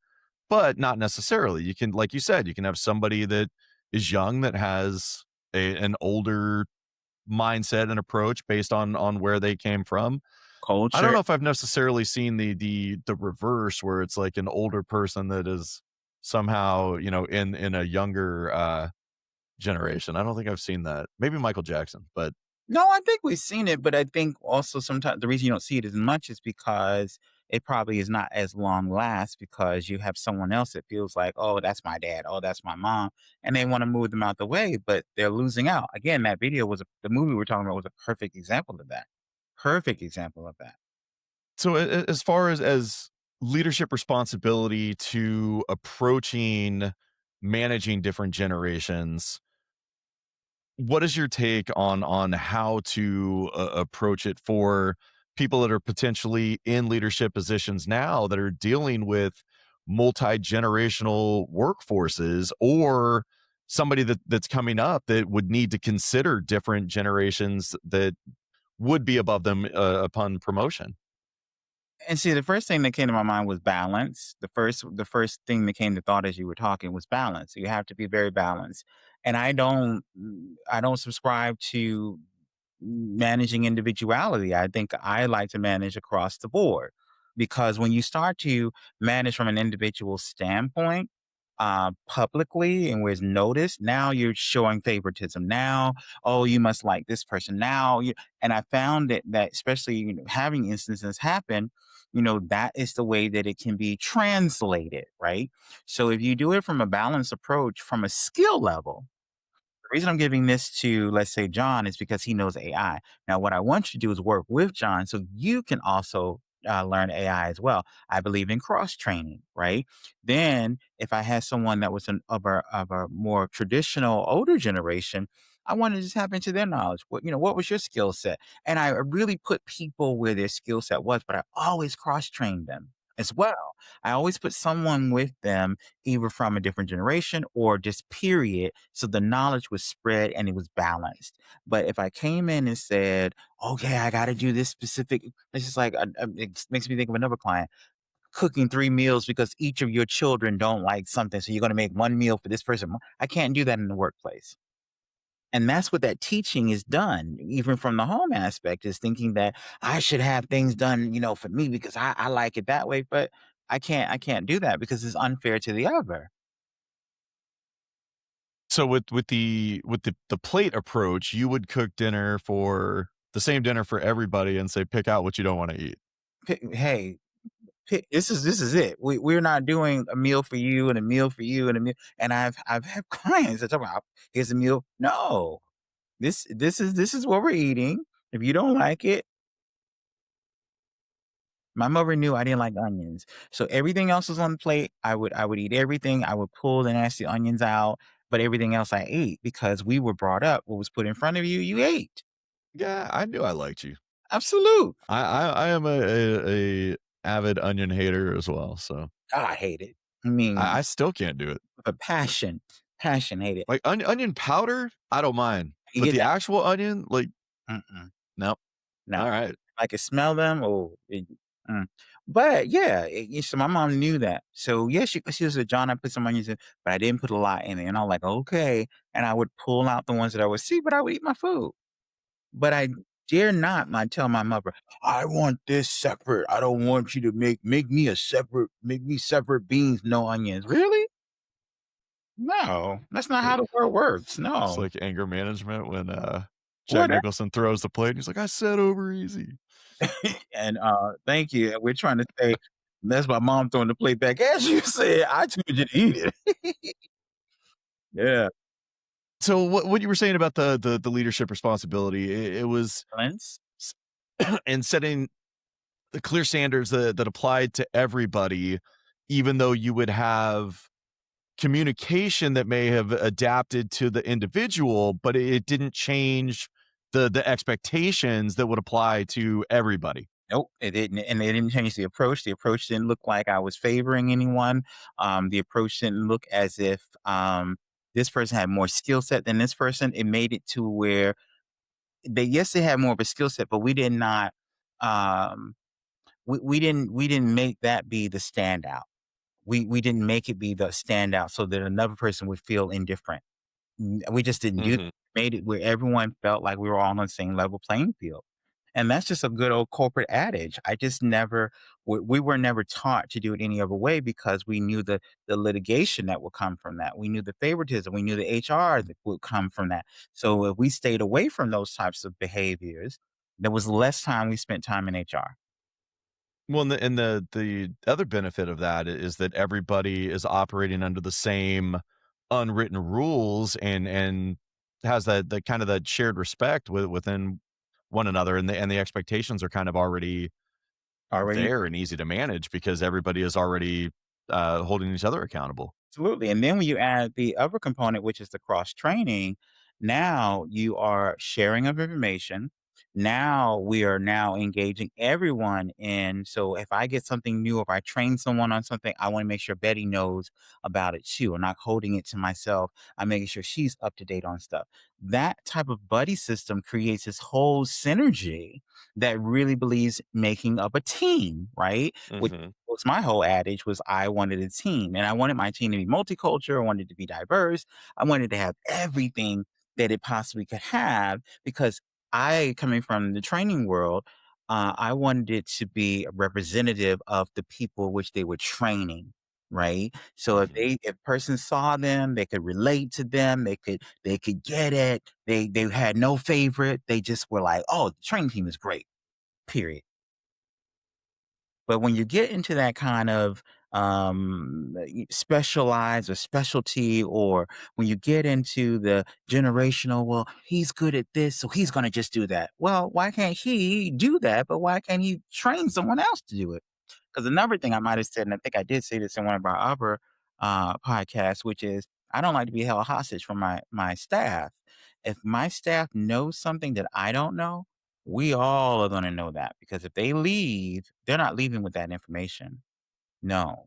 [SPEAKER 1] but not necessarily. You can, like you said, you can have somebody that is young that has an older mindset and approach based on where they came from. I don't
[SPEAKER 3] Culture.
[SPEAKER 1] know if I've necessarily seen the reverse where it's like an older person that is somehow, in a younger generation. I don't think I've seen that. Maybe Michael Jackson, but
[SPEAKER 3] No, I think we've seen it, but I think also sometimes the reason you don't see it as much is because it probably is not as long last because you have someone else that feels like, oh, that's my dad, oh, that's my mom, and they want to move them out the way, but they're losing out. Again, that video was the movie we're talking about was a perfect example of that. Perfect example of that.
[SPEAKER 1] so as far as leadership responsibility to approaching managing different generations, what is your take on how to approach it for people that are potentially in leadership positions now that are dealing with multi-generational workforces, or somebody that's coming up that would need to consider different generations that would be above them upon promotion?
[SPEAKER 3] And see, the first thing that came to my mind was balance. The first thing that came to thought as you were talking was balance. You have to be very balanced. And I don't subscribe to managing individuality. I think I like to manage across the board because when you start to manage from an individual standpoint, publicly and where it's noticed, now you're showing favoritism. Now, oh, you must like this person. And I found that especially having instances happen, that is the way that it can be translated, right? So if you do it from a balanced approach, from a skill level, the reason I'm giving this to, let's say, John is because he knows AI. Now, what I want you to do is work with John so you can also learn AI as well. I believe in cross training, right? Then, if I had someone that was of a more traditional, older generation, I want to just tap into their knowledge. What was your skill set? And I really put people where their skill set was, but I always cross trained them as well. I always put someone with them either from a different generation or just period. So the knowledge was spread and it was balanced. But if I came in and said, okay, I got to do this specific, it's just like, it makes me think of another client cooking 3 meals because each of your children don't like something. So you're going to make one meal for this person. I can't do that in the workplace. And that's what that teaching is done, even from the home aspect, is thinking that I should have things done, for me because I like it that way. But I can't do that because it's unfair to the other.
[SPEAKER 1] So with the plate approach, you would cook dinner for the same dinner for everybody and say, pick out what you don't want to eat.
[SPEAKER 3] Hey, this is it. We're not doing a meal for you and a meal for you and a meal. And I've had clients that talk about here's a meal. No, this is what we're eating. If you don't like it, my mother knew I didn't like onions, so everything else was on the plate. I would eat everything. I would pull the nasty onions out, but everything else I ate because we were brought up. What was put in front of you, you ate.
[SPEAKER 1] Yeah, I knew I liked you.
[SPEAKER 3] Absolute.
[SPEAKER 1] I am a avid onion hater as well, so
[SPEAKER 3] God, I hate it. I
[SPEAKER 1] I
[SPEAKER 3] mean,
[SPEAKER 1] still can't do it.
[SPEAKER 3] with a passion, hate it.
[SPEAKER 1] Like, onion powder, I don't mind,
[SPEAKER 3] You
[SPEAKER 1] but
[SPEAKER 3] get
[SPEAKER 1] the
[SPEAKER 3] that?
[SPEAKER 1] actual onion, like,
[SPEAKER 3] Mm-mm.
[SPEAKER 1] nope.
[SPEAKER 3] No.
[SPEAKER 1] Alright.
[SPEAKER 3] I could smell them. Oh, but yeah, so my mom knew that. So yeah, she was like, John, I put some onions in, but I didn't put a lot in it. And I'm like, okay. And I would pull out the ones that I would see, but I would eat my food. But I dare not tell my mother, I want this separate. I don't want you to make me separate beans, no onions. Really? No, that's not how
[SPEAKER 1] It
[SPEAKER 3] the world works.
[SPEAKER 1] it's
[SPEAKER 3] No.
[SPEAKER 1] like anger management when, Jack
[SPEAKER 3] What?
[SPEAKER 1] Nicholson throws the plate, and he's like, "I said over easy."
[SPEAKER 3] And, thank you. We're trying to say that's my mom throwing the plate back. As you said, I told you to eat it. Yeah.
[SPEAKER 1] So what you were saying about the leadership responsibility, it was
[SPEAKER 3] Balance.
[SPEAKER 1] s and setting the clear standards that applied to everybody, even though you would have communication that may have adapted to the individual, but it didn't change the expectations that would apply to everybody.
[SPEAKER 3] Nope, it didn't, and they didn't change the approach. The approach didn't look like I was favoring anyone. The approach didn't look as if, this person had more skill set than this person. It made it to where they had more of a skill set, but we did not, we didn't make that be the standout. We didn't make it be the standout so that another person would feel indifferent. We just didn't do
[SPEAKER 2] Hmm.
[SPEAKER 3] made it where everyone felt like we were all on the same level playing field. And that's just a good old corporate adage. I just never we were never taught to do it any other way because we knew the litigation that would come from that. We knew the favoritism, we knew the HR that would come from that. So if we stayed away from those types of behaviors, there was less time we spent time in HR.
[SPEAKER 1] Well, and the other benefit of that is that everybody is operating under the same unwritten rules and has that kind of that shared respect within one another, and the expectations are kind of already
[SPEAKER 3] Already
[SPEAKER 1] there and easy to manage because everybody is already holding each other accountable.
[SPEAKER 3] Absolutely, and then when you add the other component, which is the cross training, now you are sharing of information. Now we are now engaging everyone in. So if I get something new, if I train someone on something, I want to make sure Betty knows about it too. I'm not holding it to myself. I'm making sure she's up to date on stuff. That type of buddy system creates this whole synergy that really believes making up a team, right?
[SPEAKER 2] Hmm.
[SPEAKER 3] Was my whole adage was I wanted a team, and I wanted my team to be multicultural, I wanted it to be diverse, I wanted to have everything that it possibly could have because I, coming from the training world, I wanted it to be a representative of the people which they were training, right? So
[SPEAKER 2] Hmm.
[SPEAKER 3] if person saw them, they could relate to them, they could get it. They had no favorite. They just were like, "Oh, the training team is great." Period. But when you get into that kind of specialized or specialty, or when you get into the generational, well, he's good at this, so he's going to just do that. Well, why can't he do that? But why can't he train someone else to do it? Because another thing I might have said, and I think I did say this in one of our other podcasts, which is I don't like to be held hostage from my staff. If my staff knows something that I don't know, we all are going to know that because if they leave, they're not leaving with that information. No,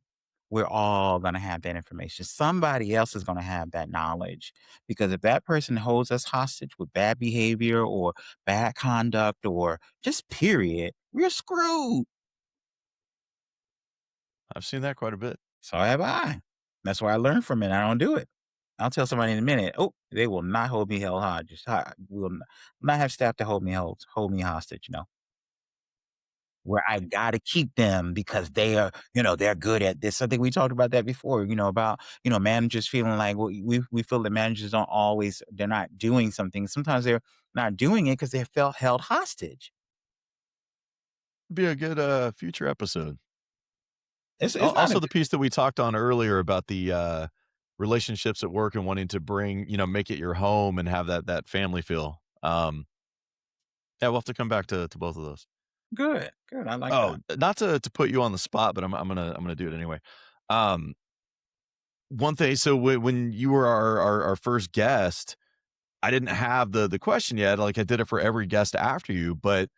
[SPEAKER 3] we're all going to have that information. Somebody else is going to have that knowledge because if that person holds us hostage with bad behavior or bad conduct or just period, we're screwed.
[SPEAKER 1] I've seen that quite a bit.
[SPEAKER 3] So have I. That's why I learned from it. I don't do it. I'll tell somebody in a minute. Oh, they will not hold me held hostage. Will not have staff to hold me hostage. No, where I got to keep them because they are, they're good at this. I think we talked about that before. About managers feeling like well, we feel that managers don't always they're not doing something. Sometimes they're not doing it because they felt held hostage.
[SPEAKER 1] Be a good future episode.
[SPEAKER 3] It's not a
[SPEAKER 1] Also, the piece that we talked on earlier about the relationships at work and wanting to bring, make it your home and have that family feel. Yeah, we'll have to come back to both of those.
[SPEAKER 3] good. Good. I like
[SPEAKER 1] Oh,
[SPEAKER 3] that.
[SPEAKER 1] not to put you on the spot, but I'm gonna do it anyway. Um, One thing, so when you were our first guest, I didn't have the question yet. Like I did it for every guest after you, but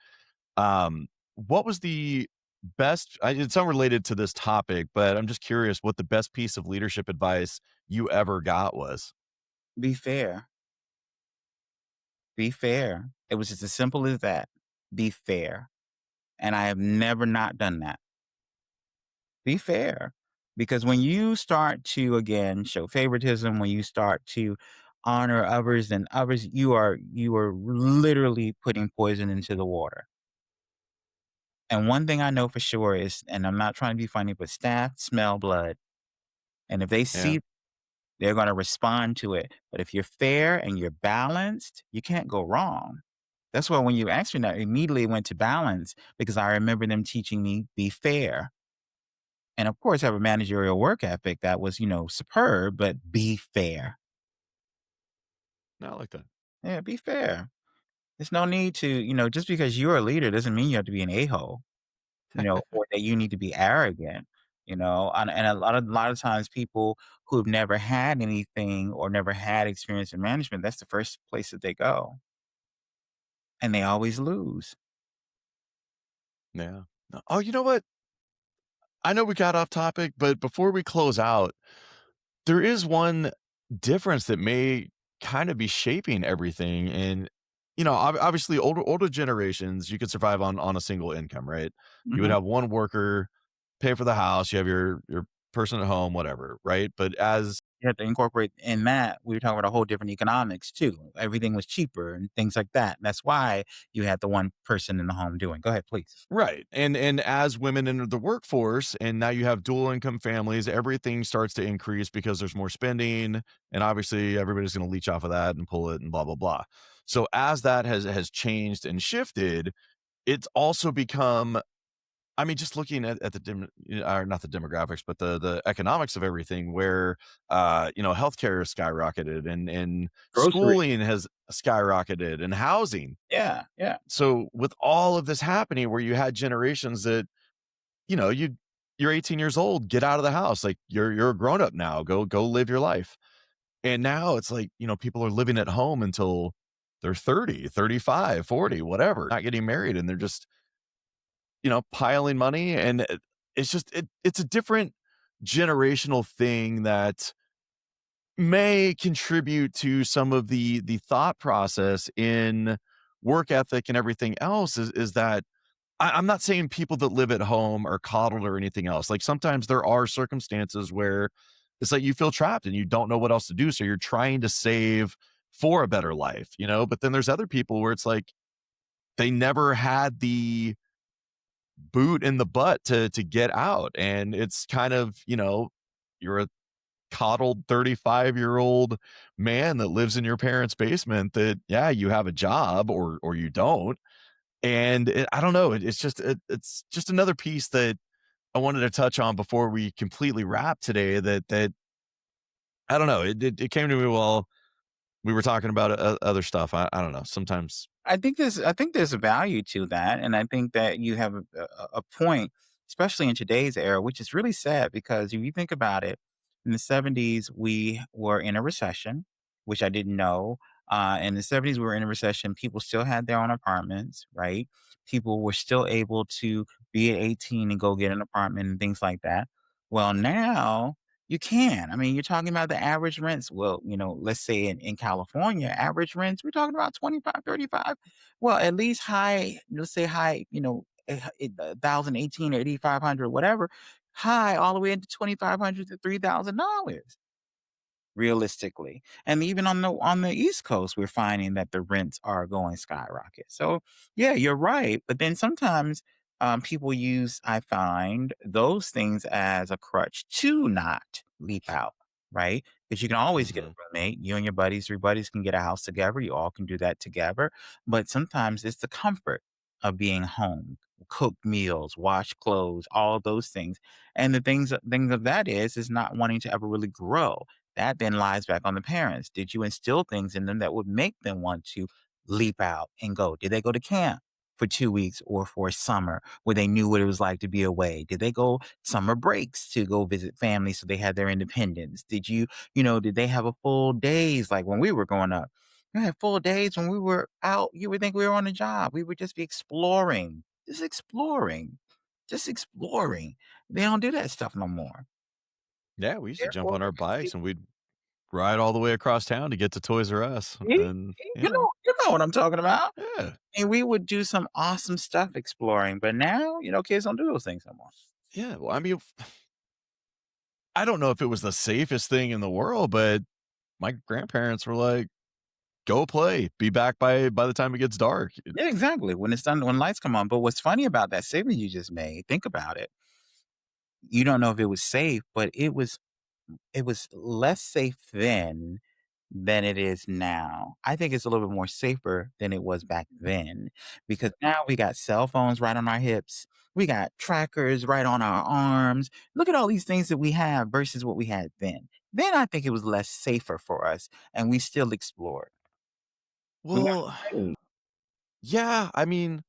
[SPEAKER 1] what was the best? It's unrelated to this topic, but I'm just curious what the best piece of leadership advice you ever got was.
[SPEAKER 3] Be fair. Be fair. It was just as simple as that. Be fair. And I have never not done that. Be fair. Because when you start to again show favoritism, when you start to honor others and others, you are literally putting poison into the water. And one thing I know for sure is, and I'm not trying to be funny, but staff smell blood. And if they
[SPEAKER 1] Yeah,
[SPEAKER 3] see they're going to respond to it. But if you're fair and you're balanced, you can't go wrong. That's why when you asked me that, I immediately went to balance because I remember them teaching me be fair. And of course, have a managerial work ethic that was, superb, but be fair.
[SPEAKER 1] I like that.
[SPEAKER 3] Yeah, be fair. There's no need to, just because you're a leader doesn't mean you have to be an a-hole, or that you need to be arrogant. And a lot of times people who've never had anything or never had experience in management, that's the first place that they go. And they always lose.
[SPEAKER 1] Yeah. Oh, you know what? I know we got off topic, but before we close out, there is one difference that may kind of be shaping everything. And, obviously older generations, you could survive on a single income, right? You would
[SPEAKER 3] Mhm.
[SPEAKER 1] have one worker, pay for the house, you have your person at home, whatever, right? But as
[SPEAKER 3] You have to incorporate in that, we were talking about a whole different economics too. Everything was cheaper and things like that. That's why you had the one person in the home doing. Go ahead, please.
[SPEAKER 1] right, and as women enter the workforce, and now you have dual income families, everything starts to increase because there's more spending, and obviously everybody's going to leech off of that and pull it and blah blah blah. So as that has changed and shifted, it's also become, I mean, just looking at the or not the demographics, but the economics of everything where, healthcare has skyrocketed and
[SPEAKER 3] Grocery.
[SPEAKER 1] schooling has skyrocketed and housing.
[SPEAKER 3] Yeah, yeah.
[SPEAKER 1] So with all of this happening where you had generations that, you're 18 years old, get out of the house. Like you're a grown up now. Go live your life. And now it's like, people are living at home until they're 30, 35, 40, whatever, not getting married. And they're just, piling money, and it's just it's a different generational thing that may contribute to some of the thought process in work ethic and everything else is that I'm not saying people that live at home are coddled or anything else. Like sometimes there are circumstances where it's like you feel trapped and you don't know what else to do. So you're trying to save for a better life, but then there's other people where it's like they never had the boot in the butt to get out, and it's kind of, you're a coddled 35-year-old man that lives in your parents' basement that, yeah, you have a job or you don't, and I don't know, it's just another piece that I wanted to touch on before we completely wrap today, that I don't know, it came to me while we were talking about other stuff. I don't know, sometimes.
[SPEAKER 3] I think there's a value to that, and I think that you have a point, especially in today's era, which is really sad because if you think about it, in the '70s we were in a recession, which I didn't know. In the '70s we were in a recession. People still had their own apartments, right? People were still able to be at 18 and go get an apartment and things like that. Well, now you can. I mean, you're talking about the average rents. Well, let's say in California, average rents, we're talking about 25, 35. Well, at least high, let's say high, 1,018 or 8,500, whatever, high all the way into 2,500 to $3,000 realistically. And even on the East Coast, we're finding that the rents are going skyrocket. So yeah, you're right. But then sometimes people use, I find, those things as a crutch to not leap out, right? Because you can always get a
[SPEAKER 1] Mhm.
[SPEAKER 3] roommate. You and your buddies, three buddies can get a house together. You all can do that together. But sometimes it's the comfort of being home, cook meals, wash clothes, all of those things. And the things of that is not wanting to ever really grow. That then lies back on the parents. Did you instill things in them that would make them want to leap out and go? Did they go to camp for 2 weeks or for a summer where they knew what it was like to be away? Did they go summer breaks to go visit family so they had their independence? Did they have a full days like when we were growing up? We had full days when we were out. You would think we were on a job. We would just be exploring, just exploring, just exploring. They don't do that stuff no more.
[SPEAKER 1] Yeah, we used to jump
[SPEAKER 3] Therefore,
[SPEAKER 1] on our
[SPEAKER 3] we
[SPEAKER 1] bikes and we'd ride all the way across town to get to Toys R Us,
[SPEAKER 3] See?
[SPEAKER 1] and
[SPEAKER 3] See? You know what I'm talking about.
[SPEAKER 1] yeah,
[SPEAKER 3] And we would do some awesome stuff exploring, but now, kids don't do those things no more.
[SPEAKER 1] yeah, well, I mean, I don't know if it was the safest thing in the world, but my grandparents were like, "Go play, be back by the time it gets dark."
[SPEAKER 3] Yeah, exactly. When it's done, when lights come on. But what's funny about that statement you just made, think about it. You don't know if it was safe, but it was less safe then than it is now. I think it's a little bit more safer than it was back then because now we got cell phones right on our hips. We got trackers right on our arms. Look at all these things that we have versus what we had then. Then I think it was less safer for us and we still explored. We weren't
[SPEAKER 1] Well,
[SPEAKER 3] afraid.
[SPEAKER 1] yeah, I mean,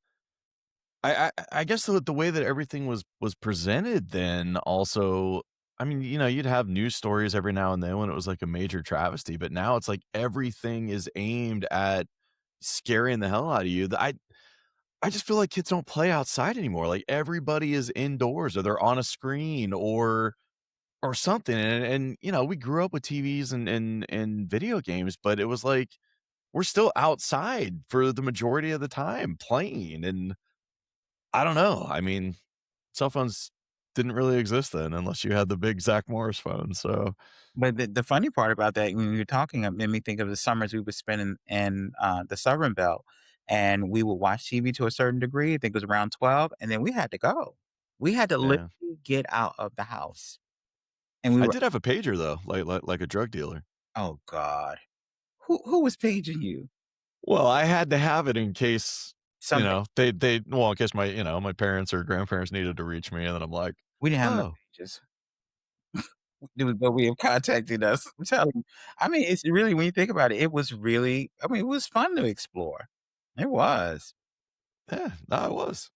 [SPEAKER 1] I guess the way that everything was presented then also, I mean, you'd have news stories every now and then when it was like a major travesty, but now it's like everything is aimed at scaring the hell out of you. I just feel like kids don't play outside anymore. Like everybody is indoors or they're on a screen or something. And we grew up with TVs and video games, but it was like we're still outside for the majority of the time playing. And I don't know. I mean, cell phones. didn't really exist then unless you had the big Zach Morris phone. So
[SPEAKER 3] But the funny part about that, when you're talking, it made me think of the summers we would spend in the Southern Belt, and we would watch TV to a certain degree. I think it was around 12, and then we had to go. We had to
[SPEAKER 1] yeah,
[SPEAKER 3] literally get out of the house, and we
[SPEAKER 1] I
[SPEAKER 3] were,
[SPEAKER 1] did have a pager though, like a drug dealer.
[SPEAKER 3] oh god, who was paging you?
[SPEAKER 1] Well, I had to have it in case,
[SPEAKER 3] Something.
[SPEAKER 1] well, in case my parents or grandparents needed to reach me, and then I'm like,
[SPEAKER 3] We didn't have no
[SPEAKER 1] "Oh,
[SPEAKER 3] pages. It was no way of contacting us. I'm telling you. I mean, it's really, when you think about it, it was really, I mean, it was fun to explore. It was
[SPEAKER 1] yeah, no, it was."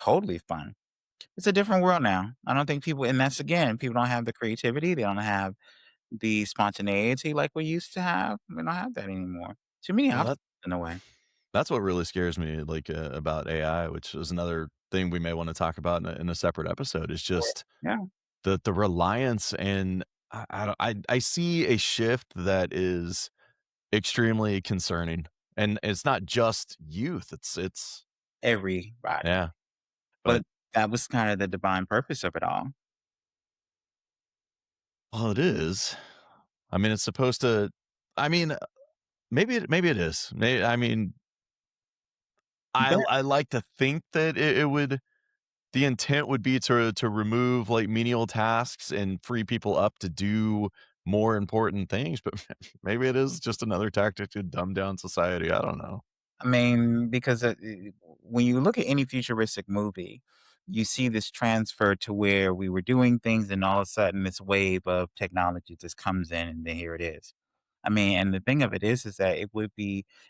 [SPEAKER 3] totally fun. It's a different world now. I don't think people, and that's again, people don't have the creativity. They don't have the spontaneity like we used to have. We don't have that anymore. Too many
[SPEAKER 1] Well,
[SPEAKER 3] options in a way.
[SPEAKER 1] that's what really scares me, about AI, which is another thing we may wanna talk about in a separate episode, is just
[SPEAKER 3] Yeah.
[SPEAKER 1] the reliance, and I don't I see a shift that is extremely concerning, and it's not just youth, it's
[SPEAKER 3] Everybody.
[SPEAKER 1] yeah, but
[SPEAKER 3] But that was kind of the divine purpose of it all.
[SPEAKER 1] well, it is. I mean, it's supposed to I mean, maybe it is. I mean,
[SPEAKER 3] But
[SPEAKER 1] I like to think that it would the intent would be to remove, like, menial tasks and free people up to do more important things, but maybe it is just another tactic to dumb down society, I don't know.
[SPEAKER 3] I mean, because when you look at any futuristic movie, you see this transfer to where we were doing things, and all of a sudden, this wave of technology just comes in, and then here it is. I mean, and the thing of it is that it would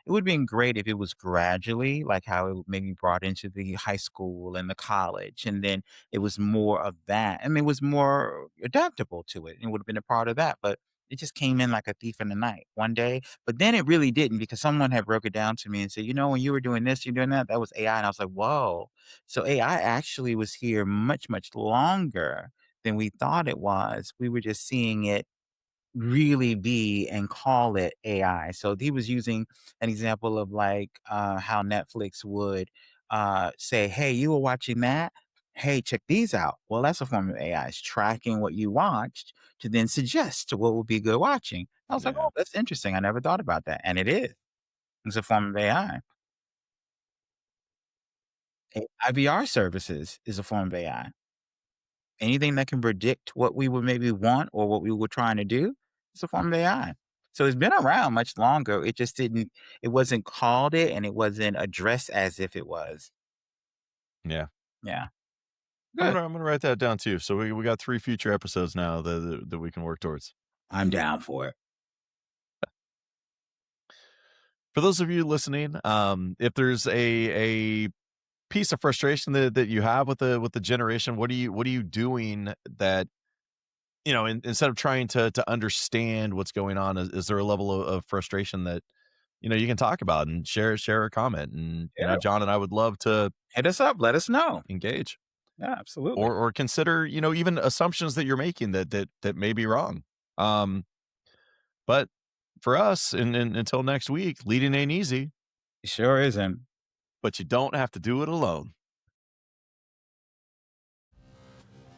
[SPEAKER 3] have been great if it was gradually, like how it maybe brought into the high school and the college, and then it was more of that. I mean, it was more adaptable to it. It would have been a part of that, but it just came in like a thief in the night one day. But then it really didn't, because someone had broke it down to me and said, when you were doing this, you're doing that, that was AI. And I was like, whoa. So AI actually was here much, much longer than we thought it was. We were just seeing it really be and call it AI. So he was using an example of like how Netflix would say, "Hey, you were watching that. Hey, check these out." Well, that's a form of AI. It's tracking what you watched to then suggest what would be good watching. I was like,
[SPEAKER 1] Yeah.
[SPEAKER 3] "Oh, that's interesting. I never thought about that," and it is. It's a form of AI. VR services is a form of AI. Anything that can predict what we would maybe want or what we were trying to do, it's a form of AI. So it's been around much longer. It just didn't, it wasn't called it, and it wasn't addressed as if it was.
[SPEAKER 1] Yeah.
[SPEAKER 3] Yeah. Good.
[SPEAKER 1] I'm gonna write that down too, so we got 3 future episodes now that we can work towards.
[SPEAKER 3] I'm down for it.
[SPEAKER 1] For those of you listening, if there's a piece of frustration that you have with the generation, what are you doing that, instead of trying to understand what's going on, is there a level of frustration that, you can talk about and share a comment, and,
[SPEAKER 3] Yeah.
[SPEAKER 1] John and I would love to
[SPEAKER 3] Hit us up. Let us know.
[SPEAKER 1] engage
[SPEAKER 3] Yeah, absolutely.
[SPEAKER 1] or consider, even assumptions that you're making that may be wrong. Um, but for us, and until next week, leading ain't easy,
[SPEAKER 3] It sure isn't.
[SPEAKER 1] but you don't have to do it alone.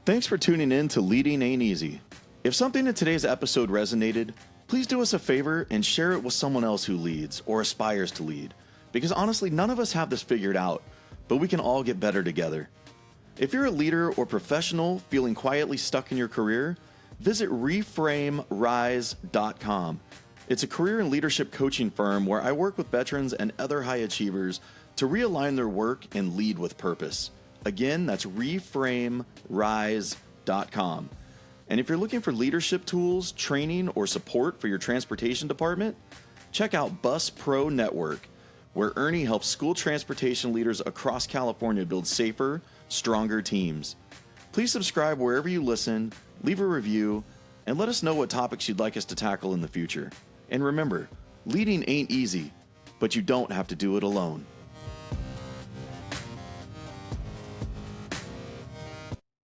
[SPEAKER 2] Thanks for tuning in to Leading Ain't Easy. If something in today's episode resonated, please do us a favor and share it with someone else who leads or aspires to lead. Because honestly, none of us have this figured out, but we can all get better together. If you're a leader or professional feeling quietly stuck in your career, visit reframerise.com. It's a career and leadership coaching firm where I work with veterans and other high achievers to realign their work and lead with purpose. Again, that's reframerise.com. And if you're looking for leadership tools, training, or support for your transportation department, check out Bus Pro Network, where Ernie helps school transportation leaders across California build safer, stronger teams. Please subscribe wherever you listen, leave a review, and let us know what topics you'd like us to tackle in the future. And remember, leading ain't easy, but you don't have to do it alone.